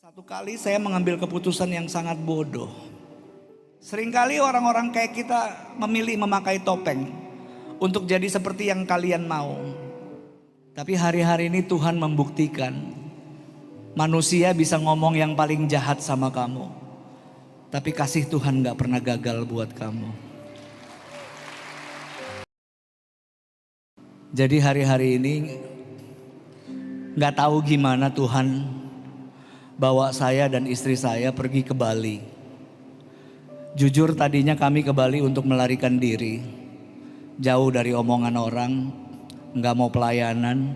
Satu kali saya mengambil keputusan yang sangat bodoh. Seringkali orang-orang kayak kita memilih memakai topeng untuk jadi seperti yang kalian mau. Tapi hari-hari ini Tuhan membuktikan manusia bisa ngomong yang paling jahat sama kamu, tapi kasih Tuhan gak pernah gagal buat kamu. Jadi hari-hari ini gak tahu gimana Tuhan bawa saya dan istri saya pergi ke Bali. Jujur tadinya kami ke Bali untuk melarikan diri, jauh dari omongan orang, gak mau pelayanan,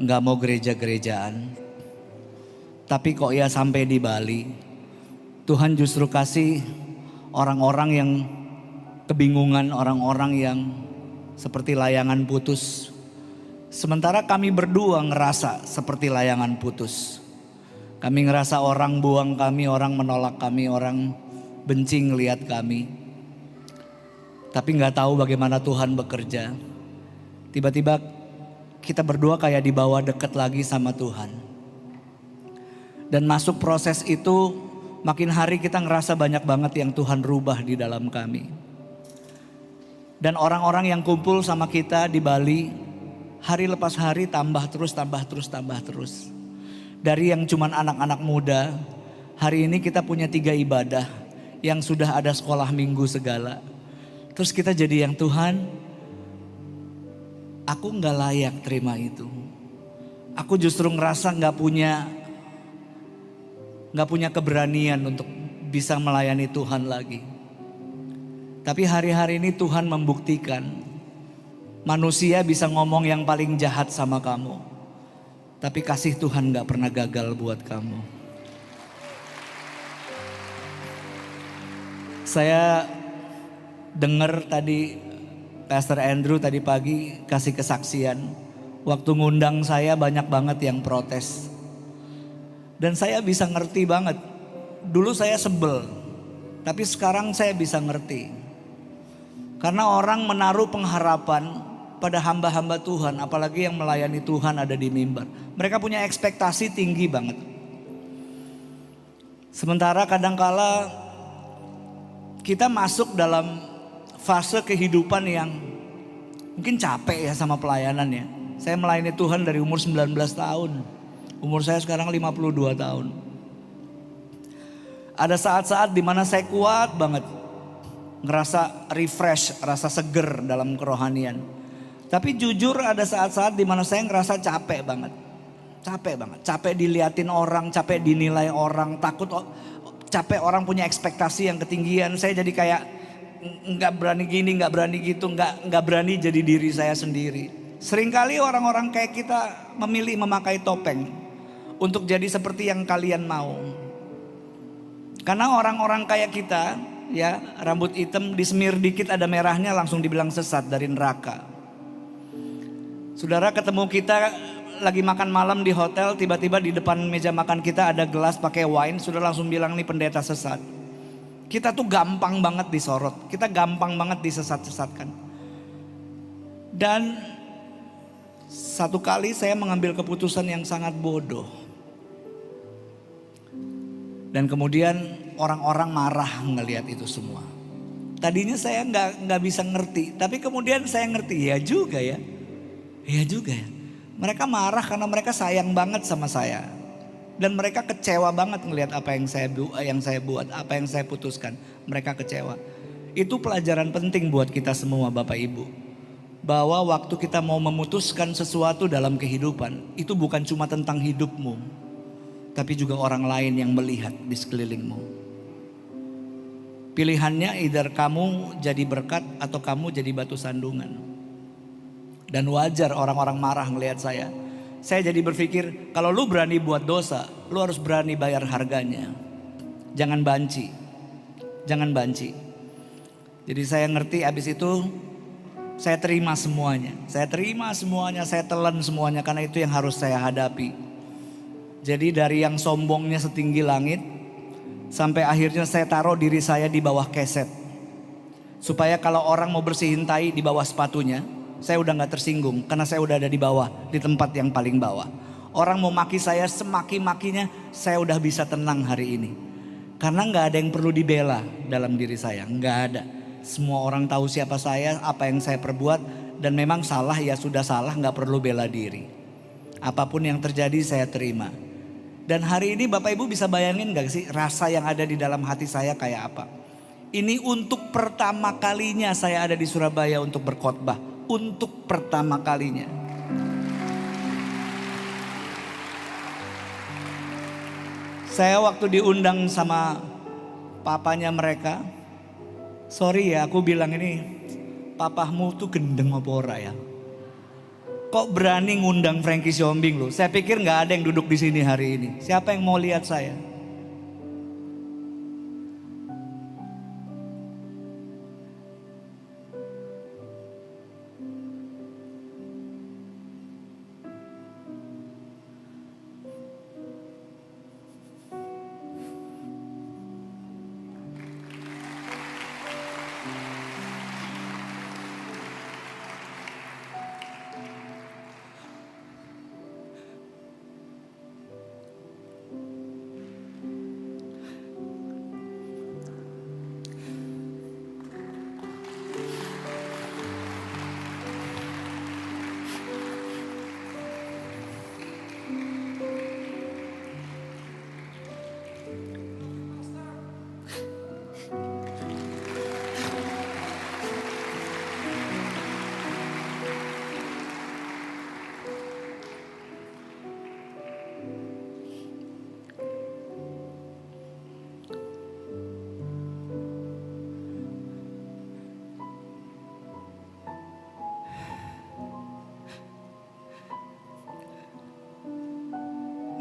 gak mau gereja-gerejaan. Tapi kok ya sampai di Bali, Tuhan justru kasih orang-orang yang kebingungan, orang-orang yang seperti layangan putus. Sementara kami berdua ngerasa seperti layangan putus. Kami ngerasa orang buang kami, orang menolak kami, orang benci ngelihat kami. Tapi gak tahu bagaimana Tuhan bekerja. Tiba-tiba kita berdua kayak dibawa dekat lagi sama Tuhan. Dan masuk proses itu makin hari kita ngerasa banyak banget yang Tuhan rubah di dalam kami. Dan orang-orang yang kumpul sama kita di Bali, hari lepas hari tambah terus. Dari yang cuman anak-anak muda, hari ini kita punya 3 ibadah yang sudah ada sekolah minggu segala. Terus kita jadi yang Tuhan, aku gak layak terima itu. Aku justru ngerasa gak punya keberanian untuk bisa melayani Tuhan lagi. Tapi hari-hari ini Tuhan membuktikan manusia bisa ngomong yang paling jahat sama kamu, tapi kasih Tuhan gak pernah gagal buat kamu. Saya dengar tadi Pastor Andrew tadi pagi kasih kesaksian. Waktu ngundang saya banyak banget yang protes. Dan saya bisa ngerti banget. Dulu saya sebel, tapi sekarang saya bisa ngerti. Karena orang menaruh pengharapan pada hamba-hamba Tuhan, apalagi yang melayani Tuhan ada di mimbar. Mereka punya ekspektasi tinggi banget. Sementara kadangkala kita masuk dalam fase kehidupan yang mungkin capek ya sama pelayanan ya. Saya melayani Tuhan dari umur 19 tahun. Umur saya sekarang 52 tahun. Ada saat-saat dimana saya kuat banget, ngerasa refresh, rasa seger dalam kerohanian. Tapi jujur ada saat-saat dimana saya ngerasa capek banget. Capek diliatin orang, capek dinilai orang, capek orang punya ekspektasi yang ketinggian. Saya jadi kayak gak berani gini, gak berani gitu, gak berani jadi diri saya sendiri. Seringkali orang-orang kayak kita memilih memakai topeng untuk jadi seperti yang kalian mau. Karena orang-orang kayak kita ya, rambut hitam disemir dikit ada merahnya langsung dibilang sesat dari neraka. Saudara, ketemu kita lagi makan malam di hotel, tiba-tiba di depan meja makan kita ada gelas pakai wine, sudah langsung bilang nih pendeta sesat. Kita tuh gampang banget disorot, kita gampang banget disesat-sesatkan. Dan satu kali saya mengambil keputusan yang sangat bodoh. Dan kemudian orang-orang marah ngelihat itu semua. Tadinya saya nggak bisa ngerti, tapi kemudian saya ngerti, ya juga ya. Mereka marah karena mereka sayang banget sama saya. Dan mereka kecewa banget ngelihat apa yang saya buat, apa yang saya putuskan. Mereka kecewa. Itu pelajaran penting buat kita semua Bapak Ibu. Bahwa waktu kita mau memutuskan sesuatu dalam kehidupan, itu bukan cuma tentang hidupmu, tapi juga orang lain yang melihat di sekelilingmu. Pilihannya either kamu jadi berkat atau kamu jadi batu sandungan. Dan wajar orang-orang marah ngelihat saya. Saya jadi berpikir, kalau lu berani buat dosa, lu harus berani bayar harganya. Jangan banci. Jadi saya ngerti, abis itu saya terima semuanya. Saya telan semuanya karena itu yang harus saya hadapi. Jadi dari yang sombongnya setinggi langit, sampai akhirnya saya taruh diri saya di bawah keset. Supaya kalau orang mau bersihin tai di bawah sepatunya, saya udah gak tersinggung karena saya udah ada di bawah, di tempat yang paling bawah. Orang mau maki saya semaki-makinya, saya udah bisa tenang hari ini. Karena nggak ada yang perlu dibela dalam diri saya, nggak ada. Semua orang tahu siapa saya, apa yang saya perbuat, dan memang salah ya sudah salah, nggak perlu bela diri. Apapun yang terjadi saya terima. Dan hari ini Bapak Ibu bisa bayangin gak sih rasa yang ada di dalam hati saya kayak apa? Ini untuk pertama kalinya saya ada di Surabaya untuk berkhotbah. Untuk pertama kalinya. Saya waktu diundang sama papanya mereka. Sorry ya aku bilang ini, papahmu tuh gendeng apa ora ya? Kok berani ngundang Frankie Siombing loh? Saya pikir gak ada yang duduk di sini hari ini. Siapa yang mau lihat saya?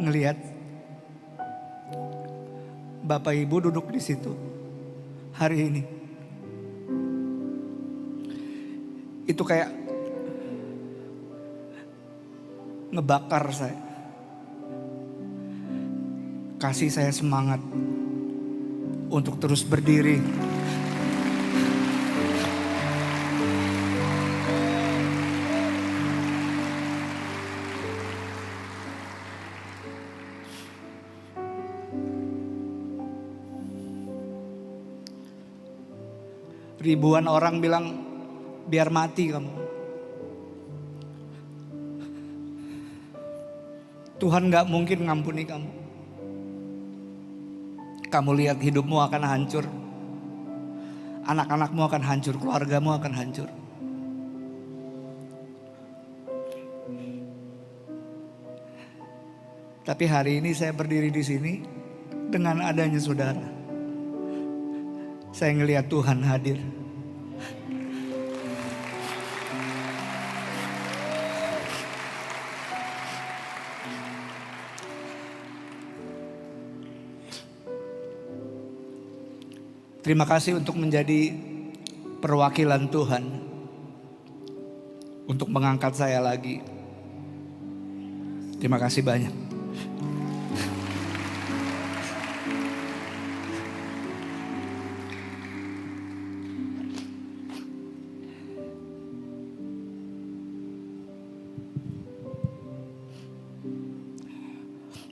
Ngelihat Bapak Ibu duduk di situ hari ini. Itu kayak ngebakar saya. Kasih saya semangat untuk terus berdiri. Ribuan orang bilang biar mati kamu. Tuhan gak mungkin ngampuni kamu. Kamu lihat hidupmu akan hancur. Anak-anakmu akan hancur, keluargamu akan hancur. Tapi hari ini saya berdiri di sini dengan adanya saudara. Saya ngelihat Tuhan hadir. Terima kasih untuk menjadi perwakilan Tuhan. Untuk mengangkat saya lagi. Terima kasih banyak.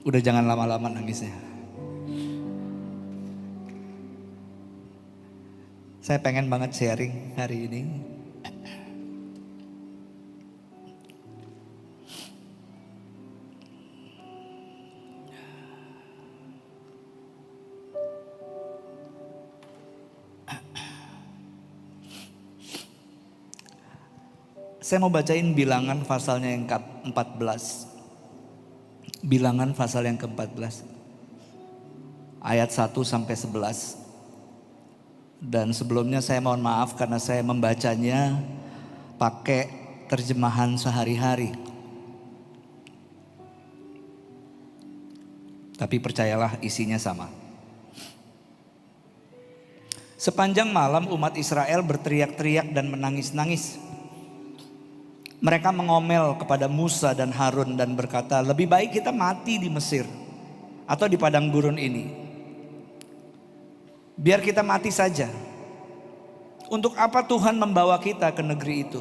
Udah jangan lama-lama nangisnya. Saya pengen banget sharing hari ini. Saya mau bacain Bilangan pasalnya yang ke-14. Bilangan pasal yang ke-14 ayat 1 sampai 11. Dan sebelumnya saya mohon maaf karena saya membacanya pakai terjemahan sehari-hari. Tapi percayalah isinya sama. Sepanjang malam umat Israel berteriak-teriak dan menangis-nangis. Mereka mengomel kepada Musa dan Harun dan berkata, lebih baik kita mati di Mesir atau di padang gurun ini. Biar kita mati saja. Untuk apa Tuhan membawa kita ke negeri itu?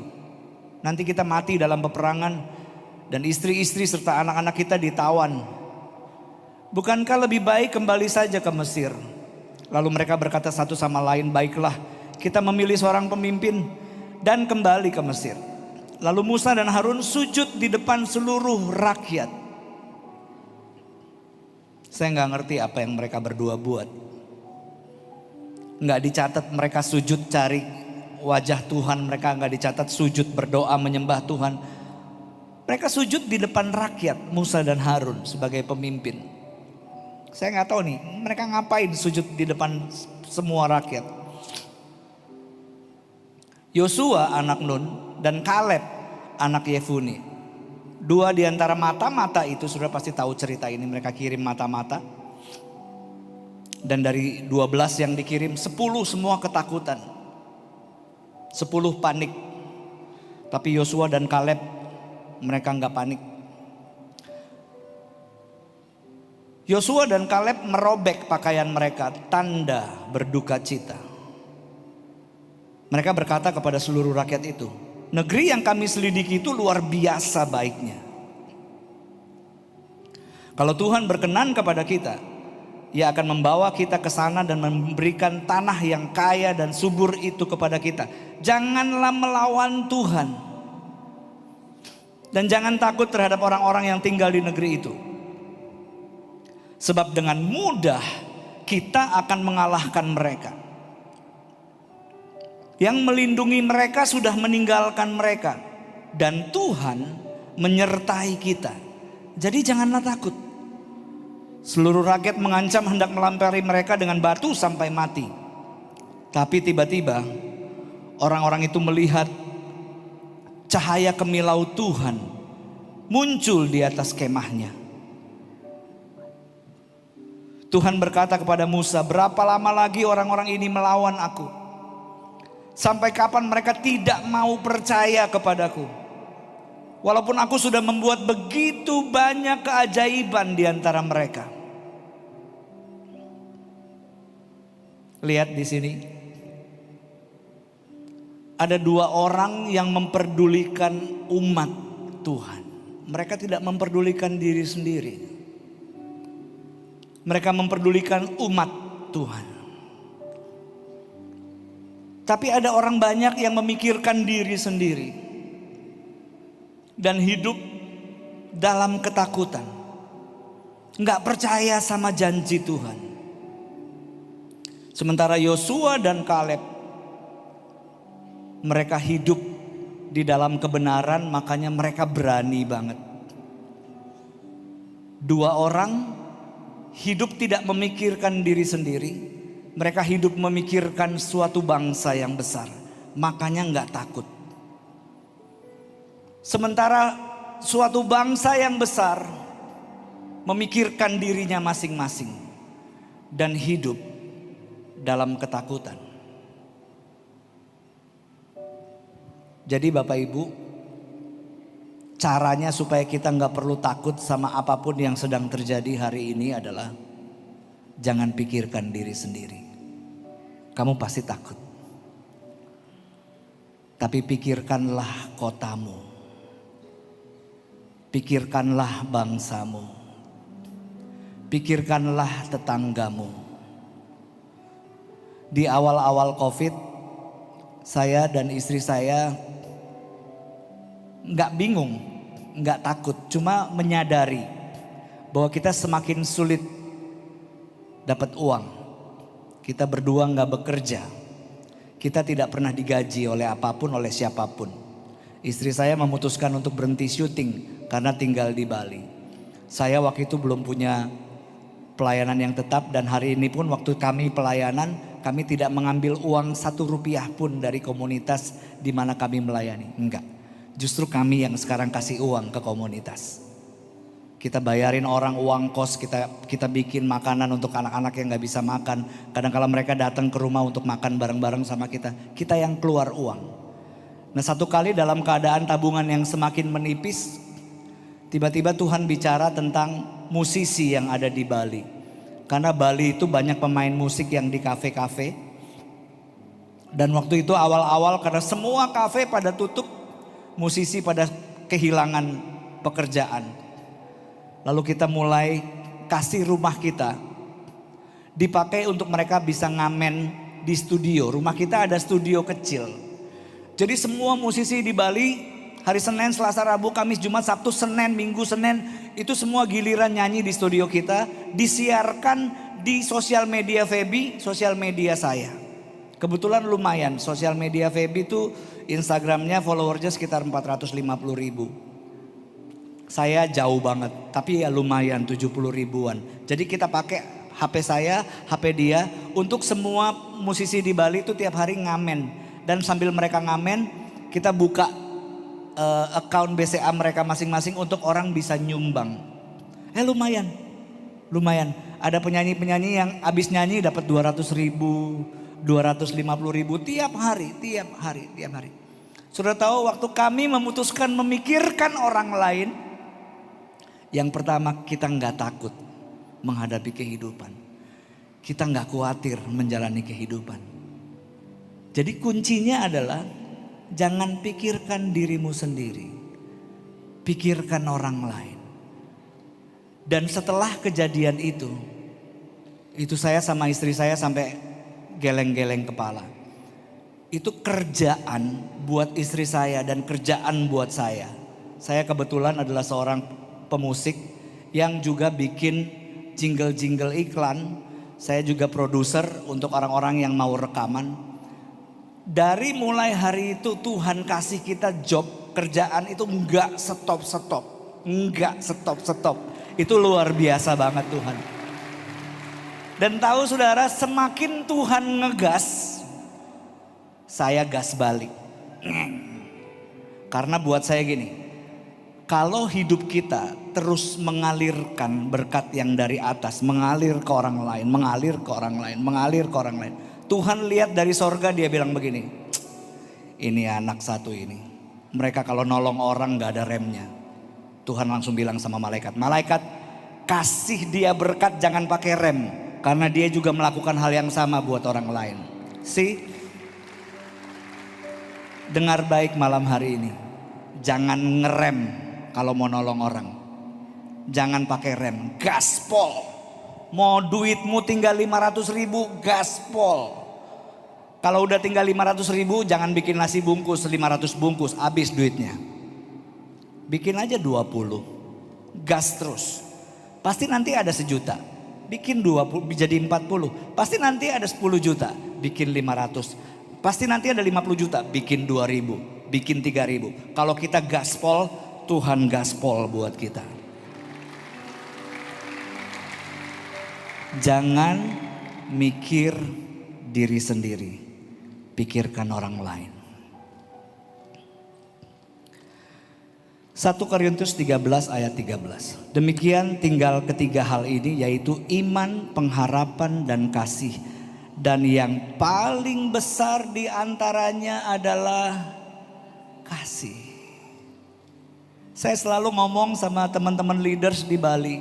Nanti kita mati dalam peperangan dan istri-istri serta anak-anak kita ditawan. Bukankah lebih baik kembali saja ke Mesir? Lalu mereka berkata satu sama lain, baiklah, kita memilih seorang pemimpin dan kembali ke Mesir. Lalu Musa dan Harun sujud di depan seluruh rakyat. Saya nggak ngerti apa yang mereka berdua buat. Nggak dicatat mereka sujud cari wajah Tuhan, mereka nggak dicatat sujud berdoa menyembah Tuhan. Mereka sujud di depan rakyat, Musa dan Harun sebagai pemimpin. Saya nggak tahu nih, mereka ngapain sujud di depan semua rakyat. Yosua anak Nun dan Kaleb anak Yefune. Dua di antara mata-mata itu, sudah pasti tahu cerita ini, mereka kirim mata-mata. Dan dari 12 yang dikirim, 10 semua ketakutan. 10 panik. Tapi Yosua dan Kaleb mereka nggak panik. Yosua dan Kaleb merobek pakaian mereka, tanda berduka cita. Mereka berkata kepada seluruh rakyat itu, negeri yang kami selidiki itu luar biasa baiknya. Kalau Tuhan berkenan kepada kita, Ia akan membawa kita ke sana dan memberikan tanah yang kaya dan subur itu kepada kita. Janganlah melawan Tuhan. Dan jangan takut terhadap orang-orang yang tinggal di negeri itu. Sebab dengan mudah kita akan mengalahkan mereka. Yang melindungi mereka sudah meninggalkan mereka. Dan Tuhan menyertai kita. Jadi janganlah takut. Seluruh rakyat mengancam hendak melampari mereka dengan batu sampai mati. Tapi tiba-tiba orang-orang itu melihat cahaya kemilau Tuhan muncul di atas kemahnya. Tuhan berkata kepada Musa, berapa lama lagi orang-orang ini melawan aku? Sampai kapan mereka tidak mau percaya kepadaku? Walaupun aku sudah membuat begitu banyak keajaiban di antara mereka. Lihat di sini. Ada dua orang yang memperdulikan umat Tuhan. Mereka tidak memperdulikan diri sendiri. Mereka memperdulikan umat Tuhan. Tapi ada orang banyak yang memikirkan diri sendiri. Dan hidup dalam ketakutan. Nggak percaya sama janji Tuhan. Sementara Yosua dan Kaleb, mereka hidup di dalam kebenaran, makanya mereka berani banget. Dua orang hidup tidak memikirkan diri sendiri. Mereka hidup memikirkan suatu bangsa yang besar. Makanya nggak takut. Sementara suatu bangsa yang besar memikirkan dirinya masing-masing. Dan hidup dalam ketakutan. Jadi Bapak Ibu, caranya supaya kita nggak perlu takut sama apapun yang sedang terjadi hari ini adalah jangan pikirkan diri sendiri. Kamu pasti takut. Tapi pikirkanlah kotamu. Pikirkanlah bangsamu. Pikirkanlah tetanggamu. Di awal-awal COVID, saya dan istri saya nggak bingung, nggak takut, cuma menyadari bahwa kita semakin sulit dapat uang. Kita berdua nggak bekerja, kita tidak pernah digaji oleh apapun, oleh siapapun. Istri saya memutuskan untuk berhenti syuting karena tinggal di Bali. Saya waktu itu belum punya pelayanan yang tetap, dan hari ini pun waktu kami pelayanan, kami tidak mengambil uang 1 rupiah pun dari komunitas di mana kami melayani. Enggak. Justru kami yang sekarang kasih uang ke komunitas. Kita bayarin orang uang kos, kita bikin makanan untuk anak-anak yang gak bisa makan. Kadang-kala mereka datang ke rumah untuk makan bareng-bareng sama kita yang keluar uang. Nah, satu kali dalam keadaan tabungan yang semakin menipis, tiba-tiba Tuhan bicara tentang musisi yang ada di Bali. Karena Bali itu banyak pemain musik yang di kafe-kafe. Dan waktu itu awal-awal karena semua kafe pada tutup, musisi pada kehilangan pekerjaan. Lalu kita mulai kasih rumah kita dipakai untuk mereka bisa ngamen di studio. Rumah kita ada studio kecil. Jadi semua musisi di Bali hari Senin, Selasa, Rabu, Kamis, Jumat, Sabtu, Senin, Minggu, Senin itu semua giliran nyanyi di studio kita, disiarkan di sosial media Feby, sosial media saya. Kebetulan lumayan, sosial media Feby itu Instagramnya followersnya sekitar 450.000. Saya jauh banget, tapi ya lumayan 70 ribuan. Jadi kita pakai HP saya, HP dia untuk semua musisi di Bali itu tiap hari ngamen. Dan sambil mereka ngamen kita buka account BCA mereka masing-masing untuk orang bisa nyumbang. Lumayan, lumayan. Ada penyanyi-penyanyi yang habis nyanyi dapat 200.000, 250.000 tiap hari. Sudah tahu waktu kami memutuskan memikirkan orang lain, yang pertama kita nggak takut menghadapi kehidupan. Kita nggak khawatir menjalani kehidupan. Jadi kuncinya adalah jangan pikirkan dirimu sendiri, pikirkan orang lain. Dan setelah kejadian itu saya sama istri saya sampai geleng-geleng kepala. Itu kerjaan buat istri saya dan kerjaan buat saya. Saya kebetulan adalah seorang pemusik yang juga bikin jingle-jingle iklan. Saya juga produser untuk orang-orang yang mau rekaman. Dari mulai hari itu Tuhan kasih kita job, kerjaan itu enggak stop-stop. Enggak stop-stop. Itu luar biasa banget Tuhan. Dan tahu saudara, semakin Tuhan ngegas, saya gas balik. Karena buat saya gini, kalau hidup kita terus mengalirkan berkat yang dari atas, mengalir ke orang lain, mengalir ke orang lain, mengalir ke orang lain. Tuhan lihat dari sorga, dia bilang begini, ini anak satu ini, mereka kalau nolong orang gak ada remnya. Tuhan langsung bilang sama malaikat, malaikat kasih dia berkat jangan pakai rem. Karena dia juga melakukan hal yang sama buat orang lain. Dengar baik malam hari ini, jangan ngerem kalau mau nolong orang. Jangan pakai rem, gaspol. Mau duitmu tinggal 500.000, gaspol. Kalau udah tinggal 500.000 jangan bikin nasi bungkus 500 bungkus, habis duitnya. Bikin aja 20, gas terus. Pasti nanti ada 1 juta. Bikin 20 jadi 40, pasti nanti ada 10 juta. Bikin 500, pasti nanti ada 50 juta. Bikin 2.000, bikin 3.000. Kalau kita gaspol, Tuhan gaspol buat kita. Jangan mikir diri sendiri, pikirkan orang lain. 1 Korintus 13 ayat 13. Demikian tinggal ketiga hal ini, yaitu iman, pengharapan, dan kasih. Dan yang paling besar di antaranya adalah kasih. Saya selalu ngomong sama teman-teman leaders di Bali.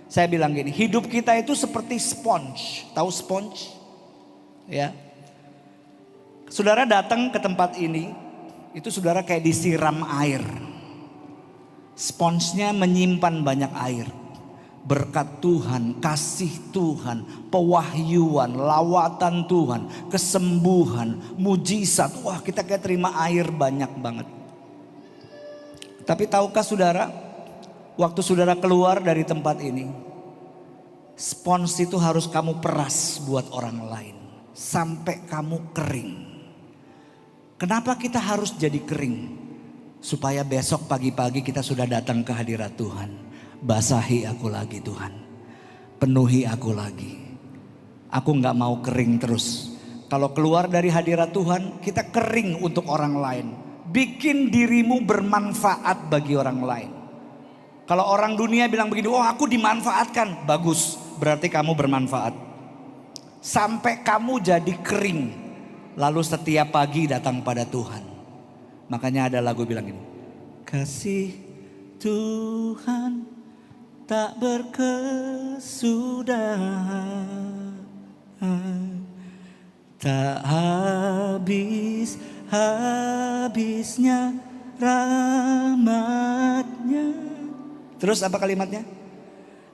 Saya bilang gini, hidup kita itu seperti sponge. Tahu sponge? Ya. Saudara datang ke tempat ini, itu saudara kayak disiram air. Sponsnya menyimpan banyak air. Berkat Tuhan, kasih Tuhan, pewahyuan, lawatan Tuhan, kesembuhan, mujizat. Wah, kita kayak terima air banyak banget. Tapi tahukah saudara, waktu saudara keluar dari tempat ini, spons itu harus kamu peras buat orang lain sampai kamu kering. Kenapa kita harus jadi kering? Supaya besok pagi-pagi kita sudah datang ke hadirat Tuhan. Basahi aku lagi Tuhan, penuhi aku lagi. Aku gak mau kering terus. Kalau keluar dari hadirat Tuhan, kita kering untuk orang lain. Bikin dirimu bermanfaat bagi orang lain. Kalau orang dunia bilang begini, oh aku dimanfaatkan, bagus, berarti kamu bermanfaat. Sampai kamu jadi kering, lalu setiap pagi datang pada Tuhan. Makanya ada lagu bilang gini, kasih Tuhan tak berkesudahan, tak habis-habisnya rahmatnya. Terus apa kalimatnya?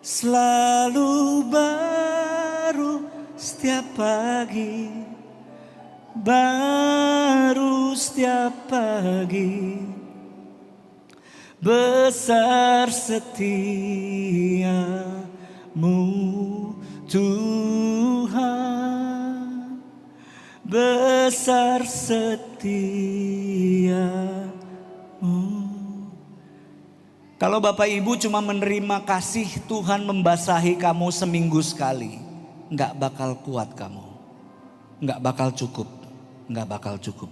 Selalu baru setiap pagi, baru setiap pagi, besar setiamu Tuhan, besar setiamu. Kalau Bapak Ibu cuma menerima kasih Tuhan membasahi kamu seminggu sekali, nggak bakal kuat kamu, nggak bakal cukup, nggak bakal cukup.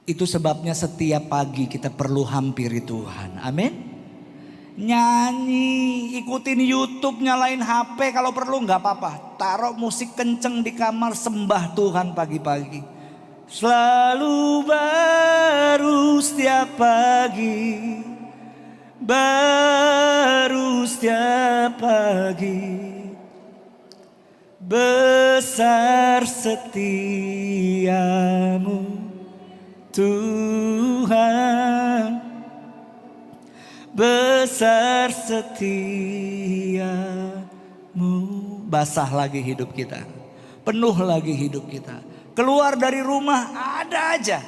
Itu sebabnya setiap pagi kita perlu hampiri Tuhan. Amin. Nyanyi, ikutin YouTube, nyalain HP kalau perlu nggak apa-apa. Taruh musik kenceng di kamar, sembah Tuhan pagi-pagi. Selalu baru setiap pagi, baru setiap pagi, besar setiamu Tuhan, besar setiamu. Basah lagi hidup kita, penuh lagi hidup kita. Keluar dari rumah ada aja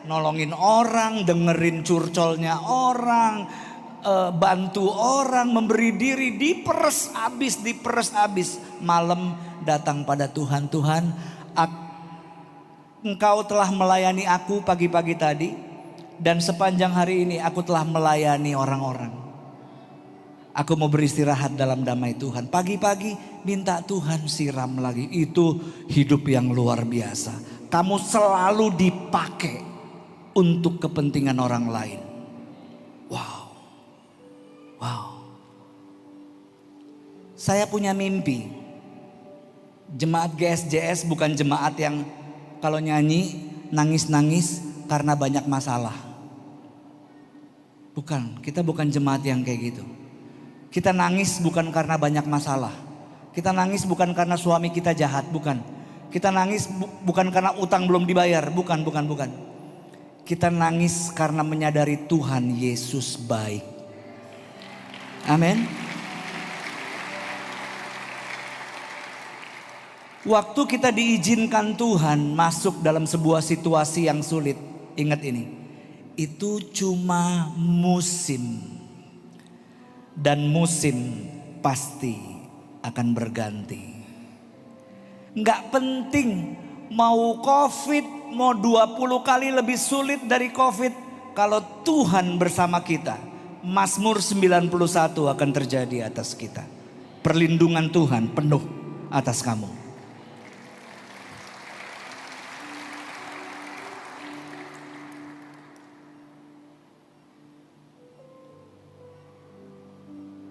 nolongin orang, dengerin curcolnya orang, bantu orang, memberi diri, diperes habis. Malam datang pada Tuhan, Tuhan, Engkau telah melayani aku pagi-pagi tadi, dan sepanjang hari ini aku telah melayani orang-orang. Aku mau beristirahat dalam damai Tuhan. Pagi-pagi minta Tuhan siram lagi. Itu hidup yang luar biasa. Kamu selalu dipakai untuk kepentingan orang lain. Wow. Saya punya mimpi. Jemaat GSJS bukan jemaat yang kalau nyanyi nangis-nangis karena banyak masalah. Bukan, kita bukan jemaat yang kayak gitu. Kita nangis bukan karena banyak masalah. Kita nangis bukan karena suami kita jahat, bukan. Kita nangis bukan karena utang belum dibayar, bukan. Kita nangis karena menyadari Tuhan Yesus baik. Amin. Waktu kita diizinkan Tuhan masuk dalam sebuah situasi yang sulit, ingat ini, itu cuma musim. Dan musim pasti akan berganti. Nggak penting mau COVID, mau 20 kali lebih sulit dari COVID. Kalau Tuhan bersama kita, Mazmur 91 akan terjadi atas kita. Perlindungan Tuhan penuh atas kamu.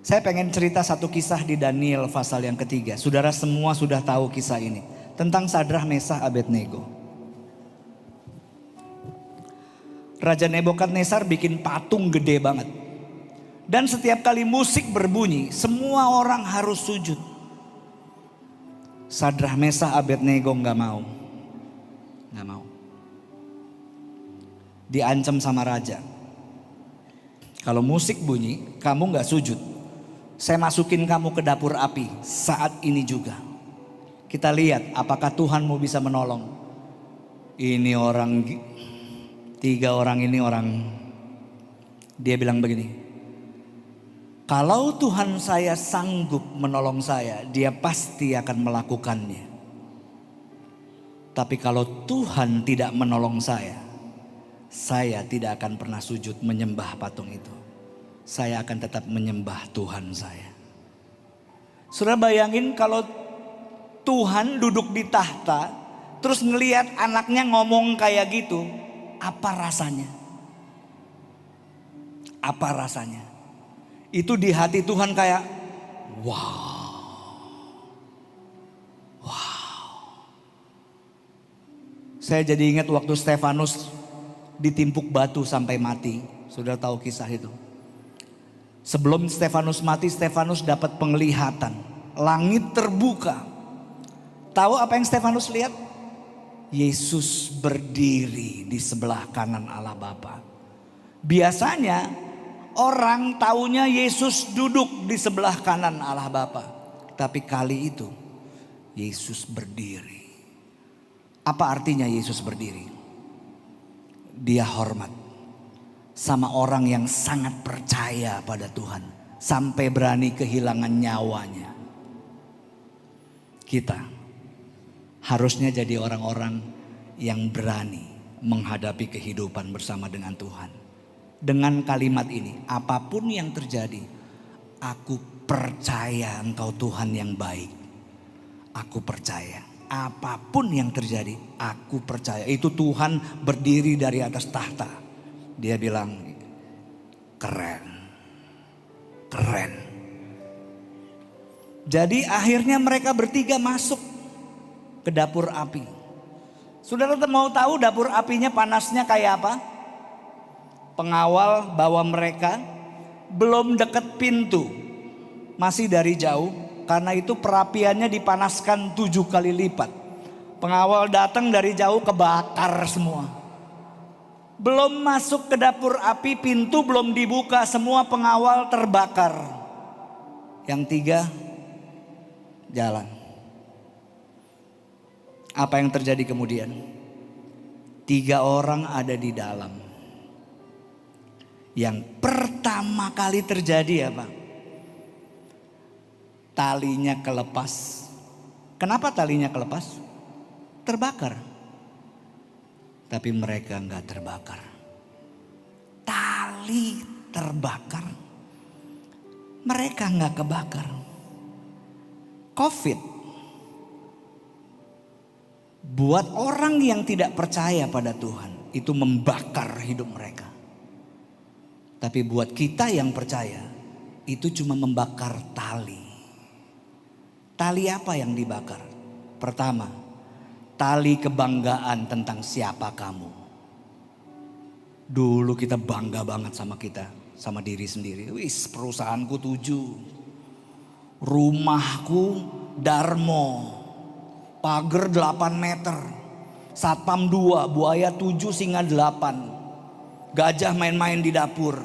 Saya pengen cerita satu kisah di Daniel pasal yang ketiga. Saudara semua sudah tahu kisah ini. Tentang Sadrah, Mesah, Abednego. Raja Nebukadnezar bikin patung gede banget. Dan setiap kali musik berbunyi, semua orang harus sujud. Sadrah, Mesah, Abednego gak mau. Gak mau. Diancam sama raja. Kalau musik bunyi, kamu gak sujud, saya masukin kamu ke dapur api saat ini juga. Kita lihat apakah Tuhan mau bisa menolong. Ini orang, 3 orang ini orang, dia bilang begini. Kalau Tuhan saya sanggup menolong saya, dia pasti akan melakukannya. Tapi kalau Tuhan tidak menolong saya tidak akan pernah sujud menyembah patung itu. Saya akan tetap menyembah Tuhan saya. Saudara bayangin kalau Tuhan duduk di tahta, terus ngelihat anaknya ngomong kayak gitu, apa rasanya? Apa rasanya? Itu di hati Tuhan kayak, wow. Saya jadi ingat waktu Stefanus ditimpuk batu sampai mati. Saudara tahu kisah itu. Sebelum Stefanus mati, Stefanus dapat penglihatan. Langit terbuka. Tahu apa yang Stefanus lihat? Yesus berdiri di sebelah kanan Allah Bapa. Biasanya Orang taunya Yesus duduk di sebelah kanan Allah Bapa. Tapi kali itu Yesus berdiri. Apa artinya Yesus berdiri? Dia hormat sama orang yang sangat percaya pada Tuhan. Sampai berani kehilangan nyawanya. Kita harusnya jadi orang-orang yang berani menghadapi kehidupan bersama dengan Tuhan. Dengan kalimat ini, apapun yang terjadi, aku percaya Engkau Tuhan yang baik. Aku percaya, apapun yang terjadi, aku percaya. Itu Tuhan berdiri dari atas tahta. Dia bilang, keren, keren. Jadi akhirnya mereka bertiga masuk ke dapur api. Saudara mau tahu dapur apinya panasnya kayak apa? Pengawal bawa mereka belum dekat pintu, masih dari jauh, karena itu perapiannya dipanaskan 7 kali lipat. Pengawal datang dari jauh, kebakar semua. Belum masuk ke dapur api, pintu belum dibuka, semua pengawal terbakar. Yang 3 jalan. Apa yang terjadi kemudian? 3 orang ada di dalam. Yang pertama kali terjadi apa? Talinya kelepas. Kenapa talinya kelepas? Terbakar. Tapi mereka enggak terbakar. Tali terbakar. Mereka enggak kebakar. COVID buat orang yang tidak percaya pada Tuhan itu membakar hidup mereka. Tapi buat kita yang percaya itu cuma membakar tali. Tali apa yang dibakar? Pertama, tali kebanggaan tentang siapa kamu. Dulu kita bangga banget sama kita, sama diri sendiri. Wis, perusahaanku 7, rumahku Darmo, pagar 8 meter, satpam 2, buaya 7, singa 8. Gajah main-main di dapur.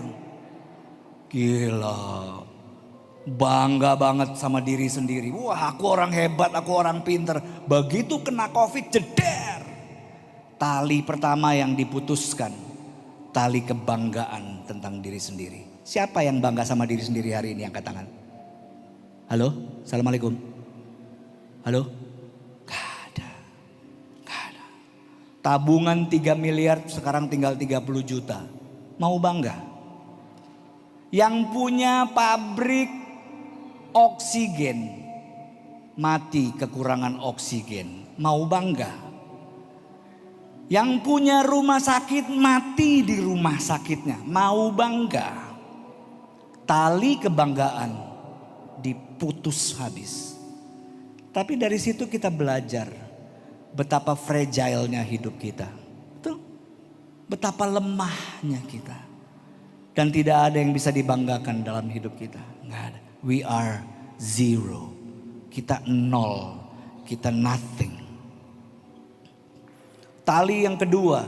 Gila. Bangga banget sama diri sendiri. Wah, aku orang hebat, aku orang pinter. Begitu kena COVID, jeder. Tali pertama yang diputuskan. Tali kebanggaan tentang diri sendiri. Siapa yang bangga sama diri sendiri hari ini? Angkat tangan. Halo, assalamualaikum. Halo. Tabungan 3 miliar sekarang tinggal 30 juta. Mau bangga? Yang punya pabrik oksigen mati kekurangan oksigen. Mau bangga? Yang punya rumah sakit mati di rumah sakitnya. Mau bangga? Tali kebanggaan diputus habis. Tapi dari situ kita belajar betapa fragile-nya hidup kita. Betul? Betapa lemahnya kita. Dan tidak ada yang bisa dibanggakan dalam hidup kita. Enggak ada. We are zero. Kita nol. Kita nothing. Tali yang kedua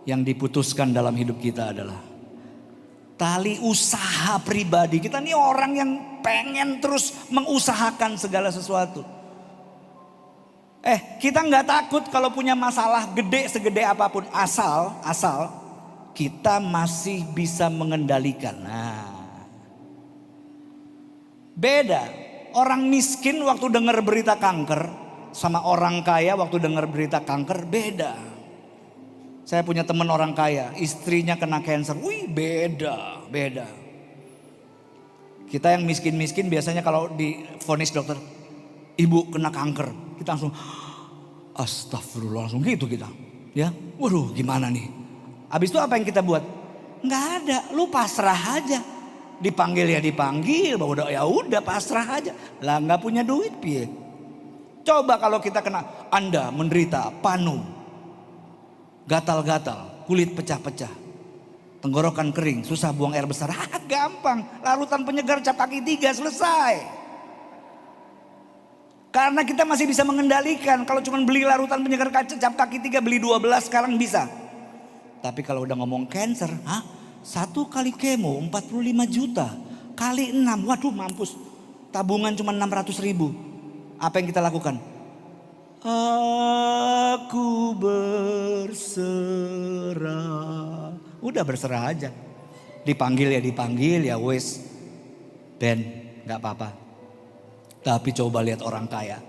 yang diputuskan dalam hidup kita adalah tali usaha pribadi. Kita ini orang yang pengen terus mengusahakan segala sesuatu. Kita nggak takut kalau punya masalah gede segede apapun, asal kita masih bisa mengendalikan. Nah, beda orang miskin waktu dengar berita kanker sama orang kaya waktu dengar berita kanker beda. Saya punya teman orang kaya, istrinya kena cancer, beda. Kita yang miskin-miskin biasanya kalau divonis dokter, ibu kena kanker. Kita langsung astagfirullah, langsung gitu kita. Ya, waduh gimana nih. Habis itu apa yang kita buat? Nggak ada, lu pasrah aja. Dipanggil ya dipanggil, ya udah pasrah aja. Lah nggak punya duit piye. Coba kalau kita kena, Anda menderita panu, gatal-gatal, kulit pecah-pecah, tenggorokan kering, susah buang air besar. Gampang, larutan penyegar cap kaki 3 selesai. Karena kita masih bisa mengendalikan. Kalau cuma beli larutan penyegar cap kaki 3, beli 12 sekarang bisa. Tapi kalau udah ngomong cancer, Satu kali kemo 45 juta. Kali 6, waduh mampus. Tabungan cuma 600.000. Apa yang kita lakukan? Aku berserah. Udah berserah aja. Dipanggil ya wes. Ben, gak apa-apa. Tapi coba lihat orang kaya.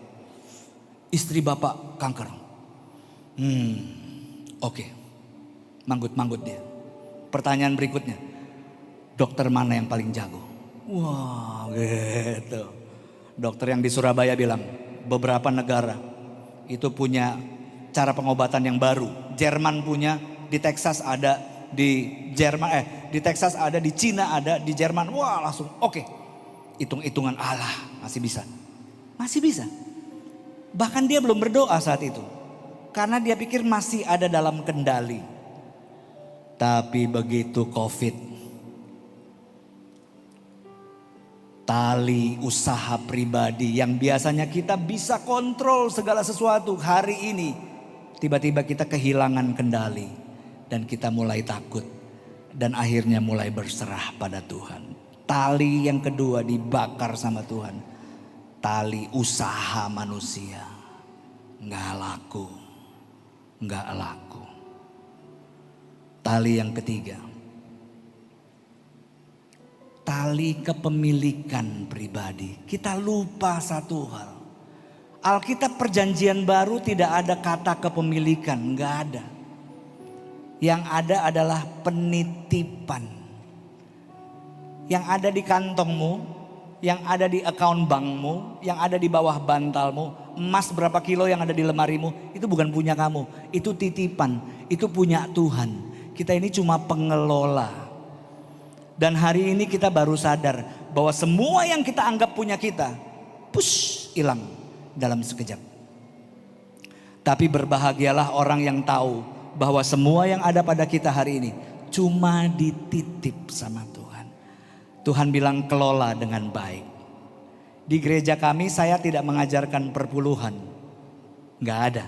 Istri bapak kanker. Oke. Manggut-manggut dia. Pertanyaan berikutnya. Dokter mana yang paling jago? Wah gitu. Dokter yang di Surabaya bilang, beberapa negara itu punya cara pengobatan yang baru. Jerman punya, di Texas ada, di Texas ada, di Cina ada, di Jerman. Wah langsung oke. Hitung-hitungan Allah masih bisa. Masih bisa. Bahkan dia belum berdoa saat itu. Karena dia pikir masih ada dalam kendali. Tapi begitu COVID, tali usaha pribadi yang biasanya kita bisa kontrol segala sesuatu, hari ini tiba-tiba kita kehilangan kendali dan kita mulai takut dan akhirnya mulai berserah pada Tuhan. Tali yang kedua dibakar sama Tuhan, tali usaha manusia. Nggak laku. Tali yang ketiga, tali kepemilikan pribadi. Kita lupa satu hal. Alkitab Perjanjian Baru tidak ada kata kepemilikan, nggak ada. Yang ada adalah penitipan. Yang ada di kantongmu, yang ada di account bankmu, yang ada di bawah bantalmu, emas berapa kilo yang ada di lemarimu, itu bukan punya kamu, itu titipan, itu punya Tuhan. Kita ini cuma pengelola. Dan hari ini kita baru sadar bahwa semua yang kita anggap punya kita, hilang dalam sekejap. Tapi berbahagialah orang yang tahu bahwa semua yang ada pada kita hari ini cuma dititip sama Tuhan. Tuhan bilang kelola dengan baik. Di gereja kami saya tidak mengajarkan perpuluhan. Gak ada.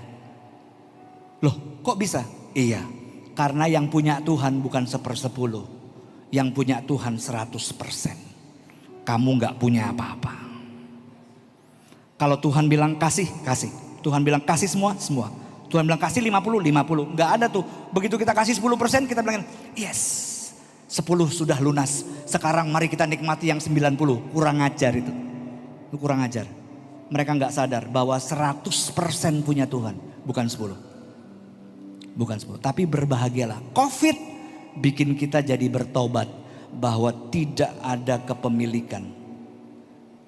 Loh kok bisa? Iya, karena yang punya Tuhan bukan 1/10. Yang punya Tuhan 100%. Kamu gak punya apa-apa. Kalau Tuhan bilang kasih, kasih. Tuhan bilang kasih semua, semua. Tuhan bilang kasih 50, 50. Gak ada tuh. Begitu kita kasih 10% kita bilang yes. 10 sudah lunas. Sekarang mari kita nikmati yang 90. Kurang ajar itu. Itu kurang ajar. Mereka gak sadar bahwa 100% punya Tuhan. Bukan 10. Bukan 10. Tapi berbahagialah. COVID bikin kita jadi bertobat. Bahwa tidak ada kepemilikan.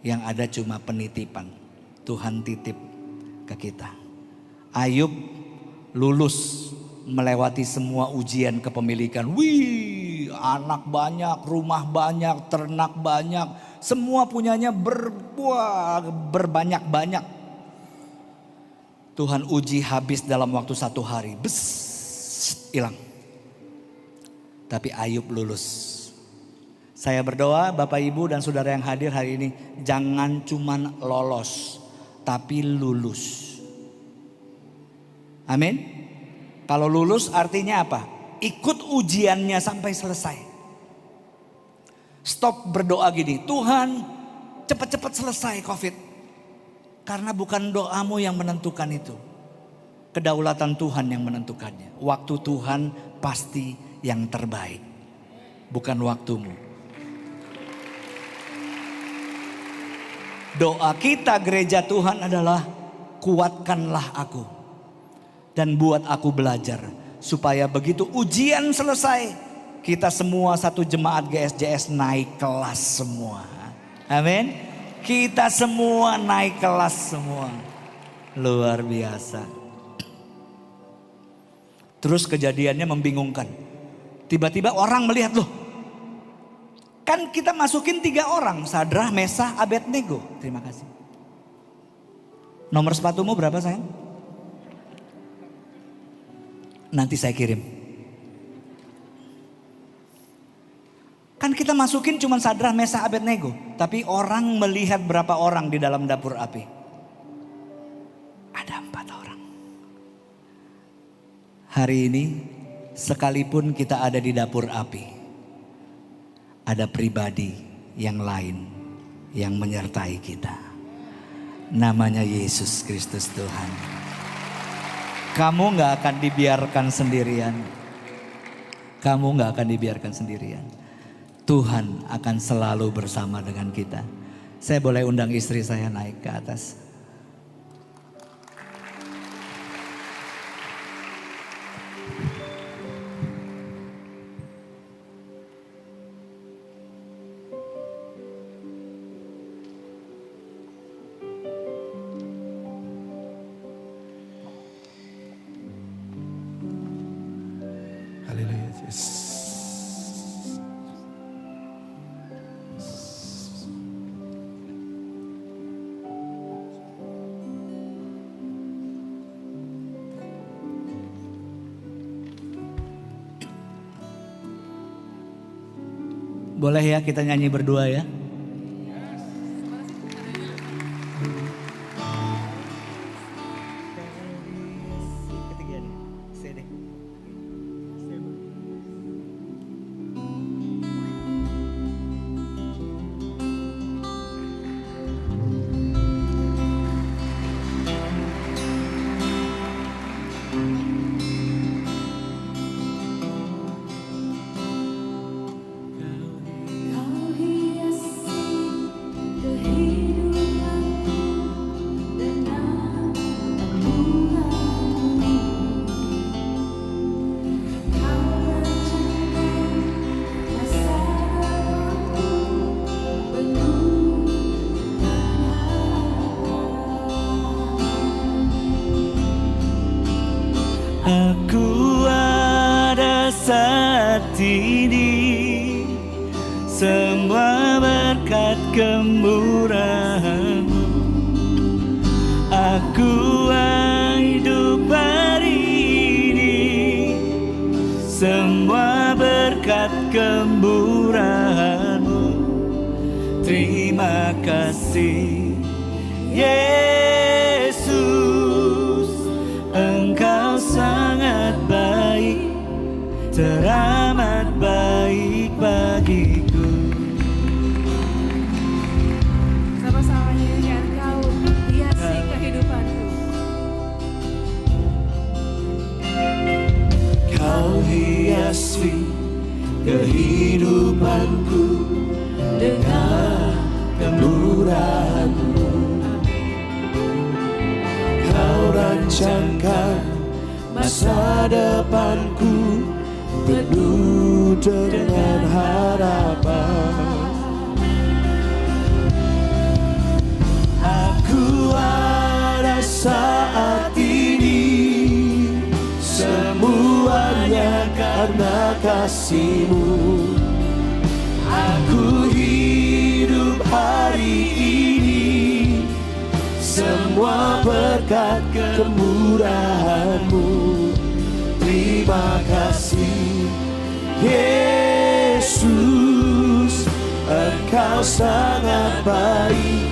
Yang ada cuma penitipan. Tuhan titip ke kita. Ayub lulus melewati semua ujian kepemilikan. Wih, anak banyak, rumah banyak, ternak banyak. Semua punyanya berbanyak-banyak. Tuhan uji habis dalam waktu 1 hari. Hilang. Tapi Ayub lulus. Saya berdoa Bapak Ibu dan saudara yang hadir hari ini. Jangan cuman lolos. Tapi lulus. Amin. Kalau lulus artinya apa? Ikut ujiannya sampai selesai. Stop berdoa gini. Tuhan cepat-cepat selesai COVID. Karena bukan doamu yang menentukan itu. Kedaulatan Tuhan yang menentukannya. Waktu Tuhan pasti yang terbaik. Bukan waktumu. Doa kita gereja Tuhan adalah kuatkanlah aku. Dan buat aku belajar. Supaya begitu ujian selesai. Kita semua satu jemaat GSJS naik kelas semua. Amin. Kita semua naik kelas semua. Luar biasa. Terus kejadiannya membingungkan. Tiba-tiba orang melihat loh. Kan kita masukin 3 orang. Sadrah, Mesah, Abednego. Terima kasih. Nomor sepatumu berapa sayang? Nanti saya kirim. Kan kita masukin cuma Sadrah, Mesah, Abednego. Tapi orang melihat berapa orang di dalam dapur api. Ada 4 orang. Hari ini sekalipun kita ada di dapur api. ada pribadi yang lain yang menyertai kita. Namanya Yesus Kristus Tuhan. Kamu gak akan dibiarkan sendirian. Kamu gak akan dibiarkan sendirian. Tuhan akan selalu bersama dengan kita. Saya boleh undang istri saya naik ke atas. Haleluya, Yesus. Boleh ya kita nyanyi berdua ya. Aku ada saat ini, semua berkat kemurahan-Mu. Aku hidup hari ini, semua berkat kemurahan-Mu. Terima kasih Yesus, Engkau sangat baik, teramat baik bagiku. Sama-sama nyanyikan, Kau hiasi kehidupanku. Kau hiasi kehidupanku dengan kemurahan-Mu. Kau rancangkan masa depanku penuh dengan harapan. Aku ada saat ini, semuanya karena kasih-Mu. Aku hidup hari ini, semua berkat kemurahan-Mu. Terima kasih Yesus, Engkau sangat baik,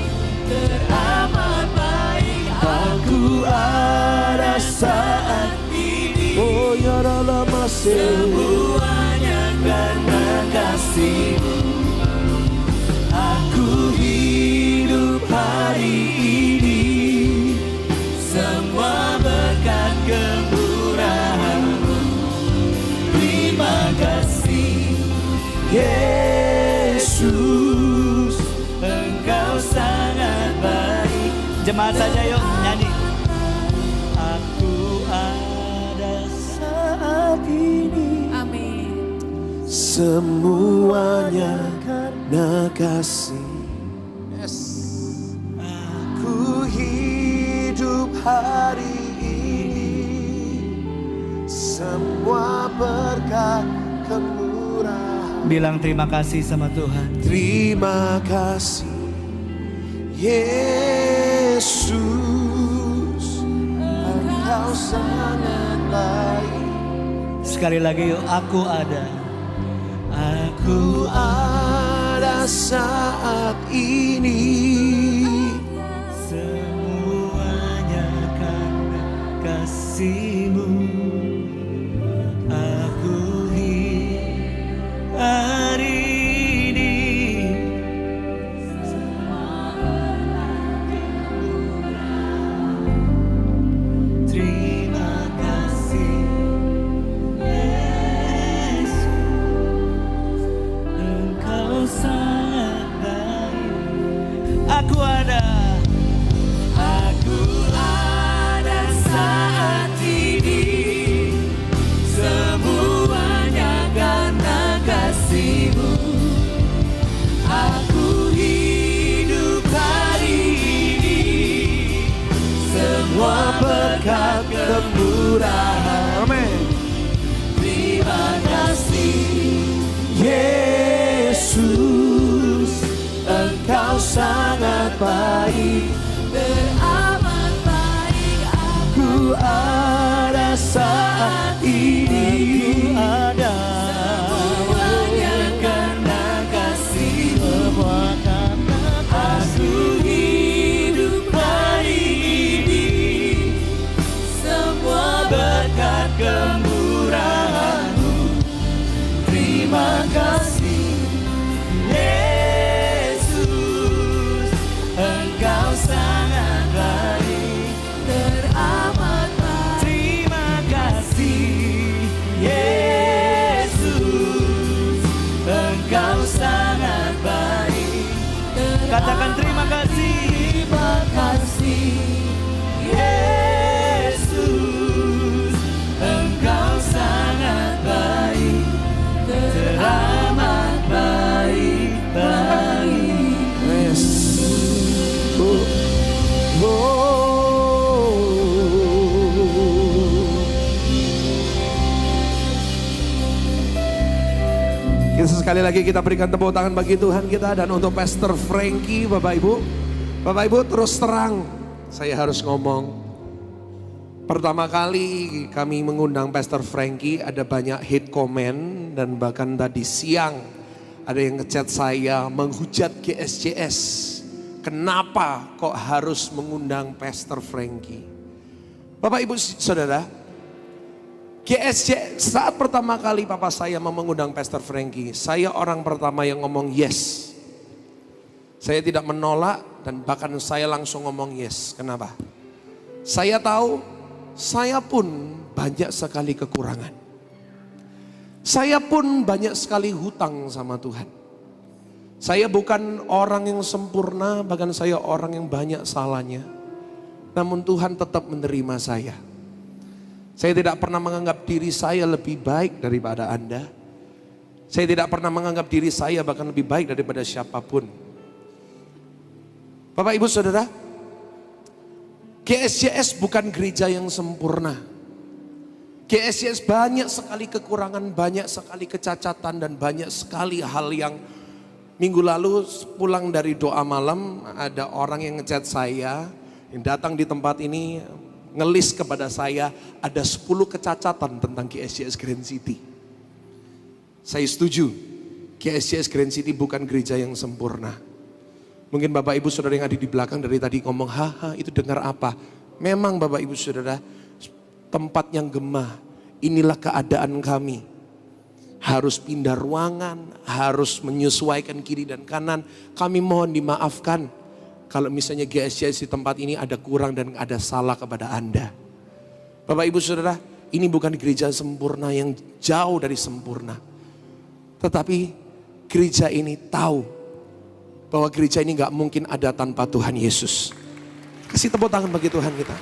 teramat baik. Aku ada saat ini, oh ya dalam semuanya karena kasih-Mu. Aku hidup hari ini, semua berkat kemurahan-Mu. Terima kasih Yesus, Engkau sangat baik. Jemaat saja yuk nyanyi. Aku ada saat ini, Amin. semuanya karena kasih. Aku hidup hari ini, semua berkat kemurahan. bilang terima kasih sama Tuhan. Terima kasih Yesus, Engkau sangat baik. Sekali lagi yuk, aku ada saat ini, semuanya karena kasih-Mu. Aku hidup hari berkat kemurahan. Amin. Terima kasih Yesus, Engkau sangat baik. Teramat baik Ku ada saat ini. ada semuanya karena kasih. semua karena Aku hidup hari ini semua berkat kemurahan-Mu. Terima kasih Yesus, Engkau sangat baik. teramat baik. Terima kasih Yesus, Engkau sangat baik. Katakan terima kasih. Terima kasih Yesus, Engkau sangat baik, teramat baik bagi. Yes. Oh. Sekali lagi kita berikan tepuk tangan bagi Tuhan kita. Dan untuk Pastor Frankie, Bapak Ibu terus terang saya harus ngomong. Pertama kali kami mengundang Pastor Frankie, ada banyak hate comment. Dan bahkan tadi siang ada yang ngechat saya menghujat GSJS. Kenapa kok harus mengundang Pastor Frankie? Bapak Ibu Saudara, GSJ saat pertama kali papa saya mau mengundang Pastor Frankie, saya orang pertama yang ngomong yes. Saya tidak menolak dan bahkan saya langsung ngomong yes. Kenapa? Saya tahu saya pun banyak sekali kekurangan. Saya pun banyak sekali hutang sama Tuhan. Saya bukan orang yang sempurna, bahkan saya orang yang banyak salahnya. Namun Tuhan tetap menerima saya. Saya tidak pernah menganggap diri saya lebih baik daripada Anda. Saya tidak pernah menganggap diri saya bahkan lebih baik daripada siapapun. Bapak Ibu Saudara, GSJS bukan gereja yang sempurna. GSJS banyak sekali kekurangan, banyak sekali kecacatan, dan banyak sekali hal yang minggu lalu pulang dari doa malam, ada orang yang ngechat saya, yang datang di tempat ini, ngelis kepada saya ada 10 kecacatan tentang GSJS Grand City. Saya setuju, GSJS Grand City bukan gereja yang sempurna. Mungkin Bapak Ibu Saudara yang ada di belakang dari tadi ngomong, haha itu dengar apa? Memang Bapak Ibu Saudara, tempat yang gemah, inilah keadaan kami. Harus pindah ruangan, harus menyesuaikan kiri dan kanan. Kami mohon dimaafkan kalau misalnya GSJS di tempat ini ada kurang dan ada salah kepada Anda. Bapak Ibu Saudara, ini bukan gereja sempurna yang jauh dari sempurna. Tetapi gereja ini tahu bahwa gereja ini gak mungkin ada tanpa Tuhan Yesus. Kasih tepuk tangan bagi Tuhan kita.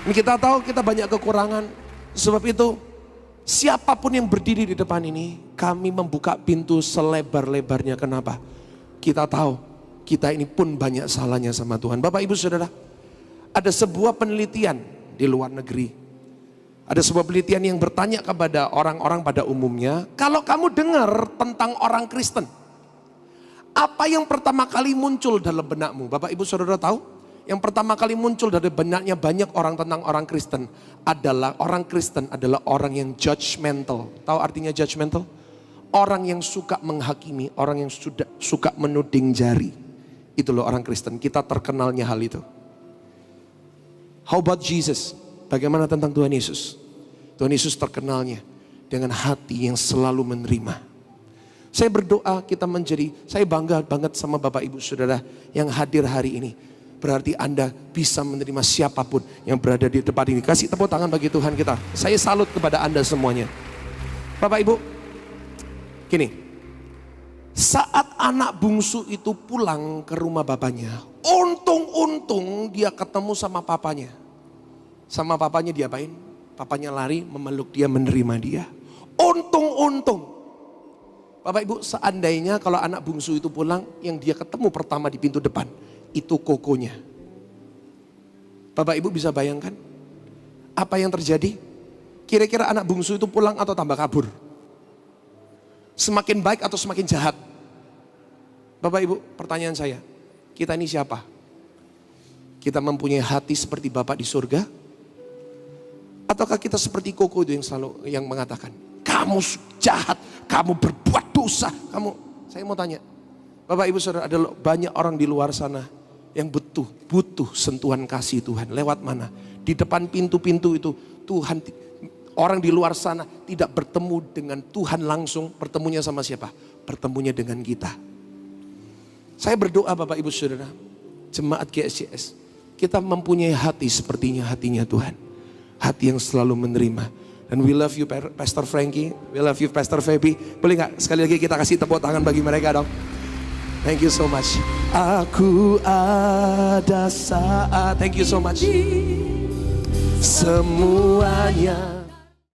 Ini kita tahu kita banyak kekurangan. Sebab itu siapapun yang berdiri di depan ini, kami membuka pintu selebar-lebarnya. Kenapa? Kita tahu kita ini pun banyak salahnya sama Tuhan. Bapak Ibu Saudara, ada sebuah penelitian di luar negeri. Ada sebuah penelitian yang bertanya kepada orang-orang pada umumnya, kalau kamu dengar tentang orang Kristen, apa yang pertama kali muncul dalam benakmu? Bapak Ibu Saudara tahu? Yang pertama kali muncul dari benaknya banyak orang tentang orang Kristen adalah orang Kristen adalah orang yang judgmental. Tahu artinya judgmental? Orang yang suka menghakimi, orang yang suka menuding jari. Itu loh orang Kristen, kita terkenalnya hal itu. How about Jesus? Bagaimana tentang Tuhan Yesus? Tuhan Yesus terkenalnya dengan hati yang selalu menerima. Saya berdoa saya bangga banget sama Bapak Ibu Saudara yang hadir hari ini. Berarti Anda bisa menerima siapapun yang berada di tempat ini. Kasih tepuk tangan bagi Tuhan kita. Saya salut kepada Anda semuanya. Bapak Ibu, gini. Saat anak bungsu itu pulang ke rumah bapaknya, untung-untung dia ketemu sama papanya. Sama papanya diapain? Papanya lari memeluk dia, menerima dia. Untung-untung. Bapak Ibu, seandainya kalau anak bungsu itu pulang, yang dia ketemu pertama di pintu depan, itu kokonya. Bapak Ibu bisa bayangkan? Apa yang terjadi? Kira-kira anak bungsu itu pulang atau tambah kabur? Semakin baik atau semakin jahat? Bapak Ibu, pertanyaan saya, kita ini siapa? Kita mempunyai hati seperti Bapak di surga? Ataukah kita seperti Koko itu yang mengatakan, kamu jahat, kamu berbuat dosa, saya mau tanya, Bapak Ibu Saudara, ada banyak orang di luar sana yang butuh sentuhan kasih Tuhan. Lewat mana? Di depan pintu-pintu itu Tuhan, orang di luar sana tidak bertemu dengan Tuhan langsung. Bertemunya sama siapa? Bertemunya dengan kita. Saya berdoa Bapak Ibu Saudara, jemaat GSCS, kita mempunyai hati sepertinya hatinya Tuhan. Hati yang selalu menerima. Dan we love you Pastor Frankie, we love you Pastor Feby. Boleh gak sekali lagi kita kasih tepuk tangan bagi mereka dong? Thank you so much. Aku ada saat, thank you so much. Semuanya